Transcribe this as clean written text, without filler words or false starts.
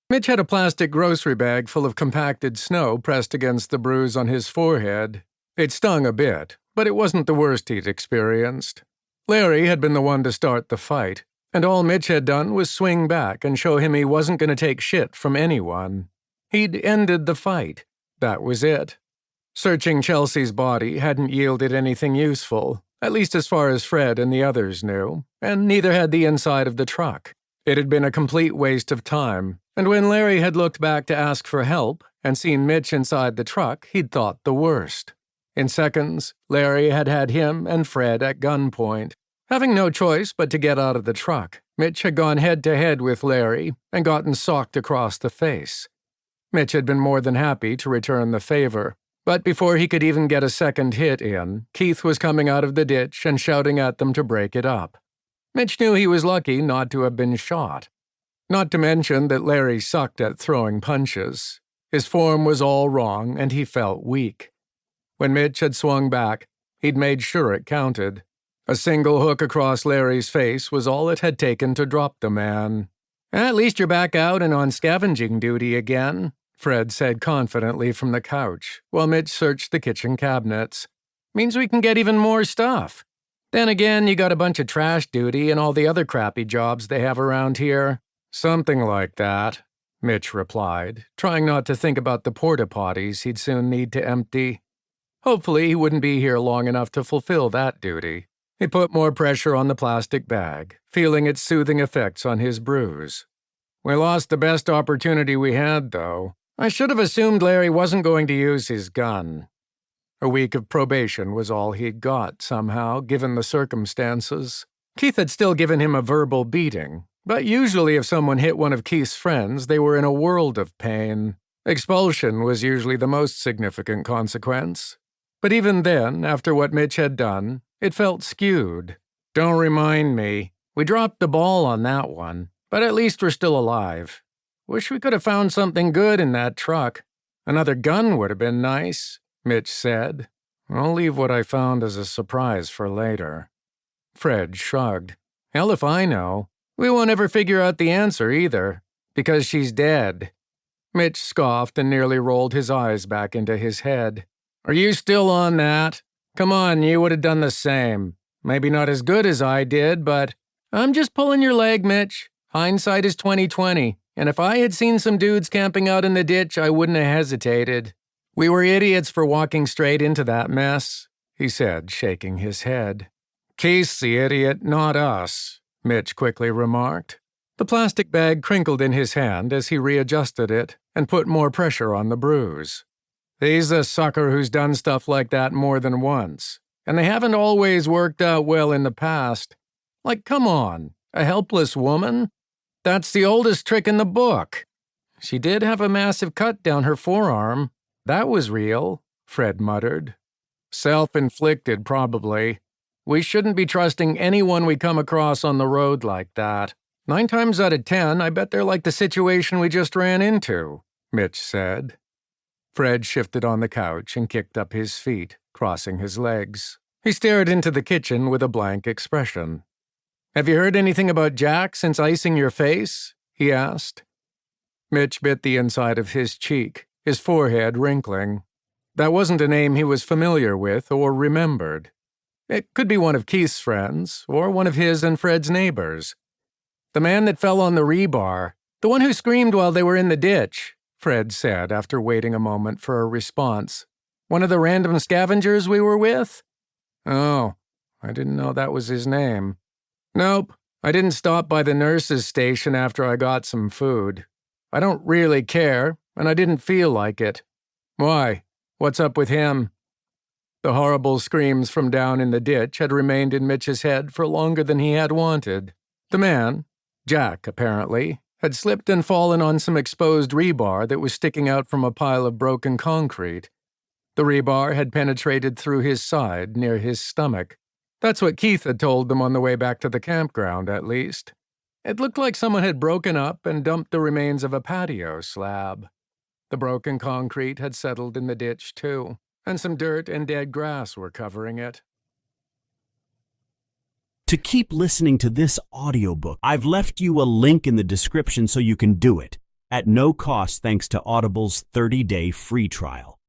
Mitch had a plastic grocery bag full of compacted snow pressed against the bruise on his forehead. It stung a bit, but it wasn't the worst he'd experienced. Larry had been the one to start the fight, and all Mitch had done was swing back and show him he wasn't going to take shit from anyone. He'd ended the fight. That was it. Searching Chelsea's body hadn't yielded anything useful, at least as far as Fred and the others knew, and neither had the inside of the truck. It had been a complete waste of time, and when Larry had looked back to ask for help and seen Mitch inside the truck, he'd thought the worst. In seconds, Larry had had him and Fred at gunpoint. Having no choice but to get out of the truck, Mitch had gone head-to-head with Larry and gotten socked across the face. Mitch had been more than happy to return the favor, but before he could even get a second hit in, Keith was coming out of the ditch and shouting at them to break it up. Mitch knew he was lucky not to have been shot. Not to mention that Larry sucked at throwing punches. His form was all wrong, and he felt weak. When Mitch had swung back, he'd made sure it counted. A single hook across Larry's face was all it had taken to drop the man. "At least you're back out and on scavenging duty again," Fred said confidently from the couch, while Mitch searched the kitchen cabinets. "Means we can get even more stuff. Then again, you got a bunch of trash duty and all the other crappy jobs they have around here." "Something like that," Mitch replied, trying not to think about the porta-potties he'd soon need to empty. Hopefully, he wouldn't be here long enough to fulfill that duty. He put more pressure on the plastic bag, feeling its soothing effects on his bruise. "We lost the best opportunity we had, though. I should have assumed Larry wasn't going to use his gun." A week of probation was all he'd got, somehow, given the circumstances. Keith had still given him a verbal beating, but usually if someone hit one of Keith's friends, they were in a world of pain. Expulsion was usually the most significant consequence. But even then, after what Mitch had done, it felt skewed. "Don't remind me. We dropped the ball on that one, but at least we're still alive. Wish we could have found something good in that truck. Another gun would have been nice," Mitch said. "I'll leave what I found as a surprise for later." Fred shrugged. "Hell if I know. We won't ever figure out the answer either, because she's dead." Mitch scoffed and nearly rolled his eyes back into his head. "Are you still on that? Come on, you would have done the same. Maybe not as good as I did, but..." "I'm just pulling your leg, Mitch. Hindsight is 20/20, and if I had seen some dudes camping out in the ditch, I wouldn't have hesitated. We were idiots for walking straight into that mess," he said, shaking his head. "Keith's the idiot, not us," Mitch quickly remarked. The plastic bag crinkled in his hand as he readjusted it and put more pressure on the bruise. "He's the sucker who's done stuff like that more than once, and they haven't always worked out well in the past. Like, come on, a helpless woman? That's the oldest trick in the book." "She did have a massive cut down her forearm. That was real," Fred muttered. "Self-inflicted, probably. We shouldn't be trusting anyone we come across on the road like that. 9 times out of 10, I bet they're like the situation we just ran into," Mitch said. Fred shifted on the couch and kicked up his feet, crossing his legs. He stared into the kitchen with a blank expression. "Have you heard anything about Jack since icing your face?" he asked. Mitch bit the inside of his cheek, his forehead wrinkling. That wasn't a name he was familiar with or remembered. It could be one of Keith's friends, or one of his and Fred's neighbors. "The man that fell on the rebar, the one who screamed while they were in the ditch," Fred said after waiting a moment for a response. "One of the random scavengers we were with?" "Oh, I didn't know that was his name." "Nope, I didn't stop by the nurse's station after I got some food. I don't really care, and I didn't feel like it. Why? What's up with him?" The horrible screams from down in the ditch had remained in Mitch's head for longer than he had wanted. The man, Jack apparently, had slipped and fallen on some exposed rebar that was sticking out from a pile of broken concrete. The rebar had penetrated through his side near his stomach. That's what Keith had told them on the way back to the campground, at least. It looked like someone had broken up and dumped the remains of a patio slab. The broken concrete had settled in the ditch, too, and some dirt and dead grass were covering it. To keep listening to this audiobook, I've left you a link in the description so you can do it. at no cost thanks to Audible's 30-day free trial.